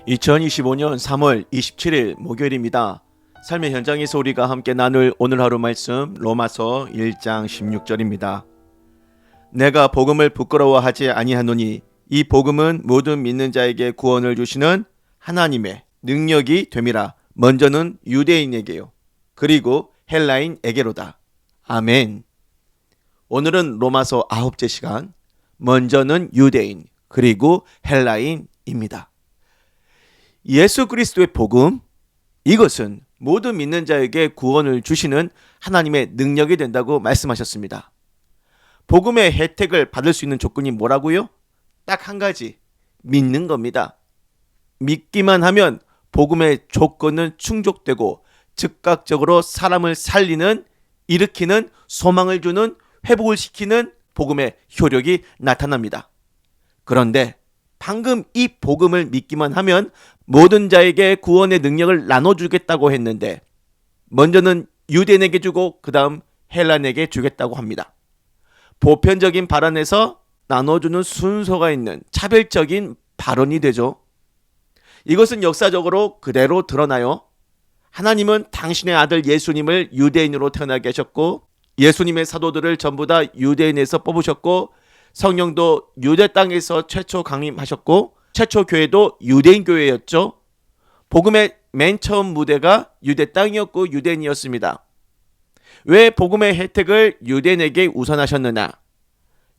2025년 3월 27일 목요일입니다. 삶의 현장에서 우리가 함께 나눌 오늘 하루 말씀 로마서 1장 16절입니다. 내가 복음을 부끄러워하지 아니하노니 이 복음은 모든 믿는 자에게 구원을 주시는 하나님의 능력이 됨이라. 먼저는 유대인에게요 그리고 헬라인에게로다. 아멘. 오늘은 로마서 9째 시간, 먼저는 유대인 그리고 헬라인입니다. 예수 그리스도의 복음, 이것은 모든 믿는 자에게 구원을 주시는 하나님의 능력이 된다고 말씀하셨습니다. 복음의 혜택을 받을 수 있는 조건이 뭐라고요? 딱 한 가지, 믿는 겁니다. 믿기만 하면 복음의 조건은 충족되고 즉각적으로 사람을 살리는, 일으키는, 소망을 주는, 회복을 시키는 복음의 효력이 나타납니다. 그런데 방금 이 복음을 믿기만 하면 모든 자에게 구원의 능력을 나눠주겠다고 했는데, 먼저는 유대인에게 주고 그 다음 헬라인에게 주겠다고 합니다. 보편적인 발언에서 나눠주는 순서가 있는 차별적인 발언이 되죠. 이것은 역사적으로 그대로 드러나요. 하나님은 당신의 아들 예수님을 유대인으로 태어나게 하셨고, 예수님의 사도들을 전부 다 유대인에서 뽑으셨고, 성령도 유대 땅에서 최초 강림하셨고, 최초 교회도 유대인 교회였죠. 복음의 맨 처음 무대가 유대 땅이었고 유대인이었습니다. 왜 복음의 혜택을 유대인에게 우선하셨느냐?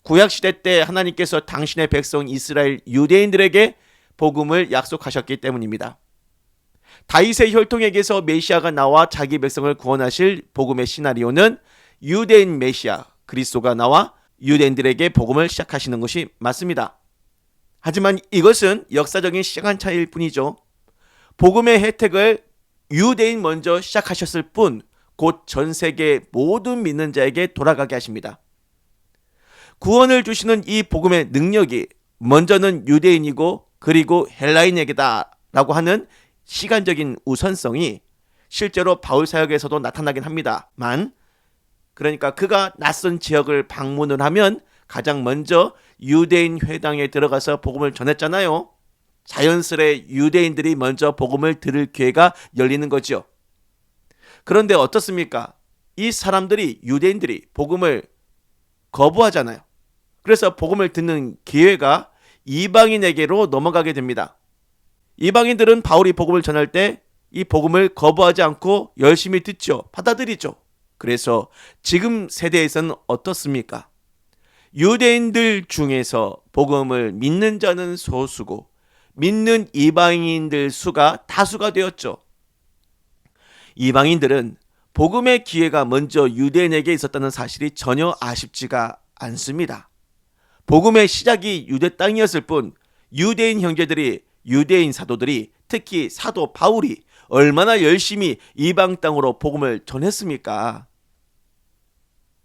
구약시대 때 하나님께서 당신의 백성 이스라엘 유대인들에게 복음을 약속하셨기 때문입니다. 다윗의 혈통에게서 메시아가 나와 자기 백성을 구원하실 복음의 시나리오는 유대인 메시아 그리스도가 나와 유대인들에게 복음을 시작하시는 것이 맞습니다. 하지만 이것은 역사적인 시간 차이일 뿐이죠. 복음의 혜택을 유대인 먼저 시작하셨을 뿐, 곧 전 세계 모든 믿는 자에게 돌아가게 하십니다. 구원을 주시는 이 복음의 능력이 먼저는 유대인이고 그리고 헬라인에게다 라고 하는 시간적인 우선성이 실제로 바울 사역에서도 나타나긴 합니다만, 그러니까 그가 낯선 지역을 방문을 하면 가장 먼저 유대인 회당에 들어가서 복음을 전했잖아요. 자연스레 유대인들이 먼저 복음을 들을 기회가 열리는 거죠. 그런데 어떻습니까? 이 사람들이, 유대인들이 복음을 거부하잖아요. 그래서 복음을 듣는 기회가 이방인에게로 넘어가게 됩니다. 이방인들은 바울이 복음을 전할 때 이 복음을 거부하지 않고 열심히 듣죠. 받아들이죠. 그래서 지금 세대에서는 어떻습니까? 유대인들 중에서 복음을 믿는 자는 소수고 믿는 이방인들 수가 다수가 되었죠. 이방인들은 복음의 기회가 먼저 유대인에게 있었다는 사실이 전혀 아쉽지가 않습니다. 복음의 시작이 유대 땅이었을 뿐, 유대인 형제들이, 유대인 사도들이, 특히 사도 바울이 얼마나 열심히 이방 땅으로 복음을 전했습니까?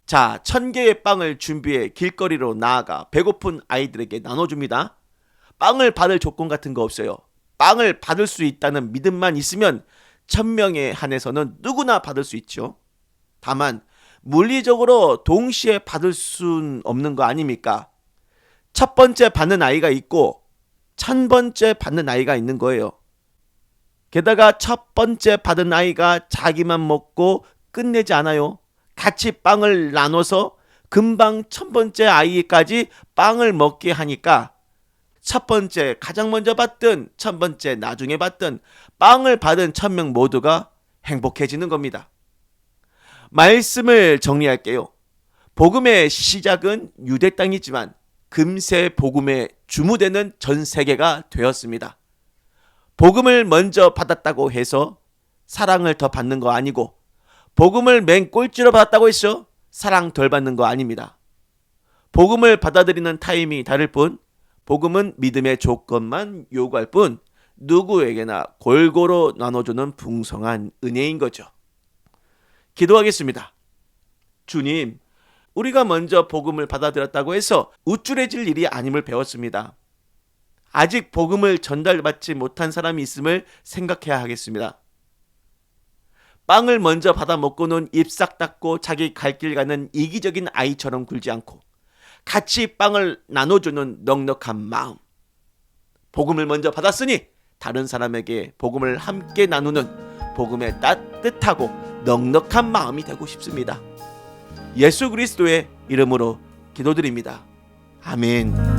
자, 1000개의 빵을 준비해 길거리로 나아가 배고픈 아이들에게 나눠줍니다. 빵을 받을 조건 같은 거 없어요. 빵을 받을 수 있다는 믿음만 있으면 1000명에 한해서는 누구나 받을 수 있죠. 다만 물리적으로 동시에 받을 수는 없는 거 아닙니까? 첫 번째 받는 아이가 있고 1000번째 받는 아이가 있는 거예요. 게다가 첫 번째 받은 아이가 자기만 먹고 끝내지 않아요. 같이 빵을 나눠서 금방 1000번째 아이까지 빵을 먹게 하니까 첫 번째, 가장 먼저 받든 1000번째, 나중에 받든 빵을 받은 1000명 모두가 행복해지는 겁니다. 말씀을 정리할게요. 복음의 시작은 유대 땅이지만 금세 복음의 주무되는 전 세계가 되었습니다. 복음을 먼저 받았다고 해서 사랑을 더 받는 거 아니고, 복음을 맨 꼴찌로 받았다고 해서 사랑 덜 받는 거 아닙니다. 복음을 받아들이는 타임이 다를 뿐, 복음은 믿음의 조건만 요구할 뿐, 누구에게나 골고루 나눠주는 풍성한 은혜인 거죠. 기도하겠습니다. 주님, 우리가 먼저 복음을 받아들였다고 해서 우쭐해질 일이 아님을 배웠습니다. 아직 복음을 전달받지 못한 사람이 있음을 생각해야 하겠습니다. 빵을 먼저 받아 먹고는 입 싹 닫고 자기 갈 길 가는 이기적인 아이처럼 굴지 않고 같이 빵을 나눠주는 넉넉한 마음. 복음을 먼저 받았으니 다른 사람에게 복음을 함께 나누는 복음의 따뜻하고 넉넉한 마음이 되고 싶습니다. 예수 그리스도의 이름으로 기도드립니다. 아멘.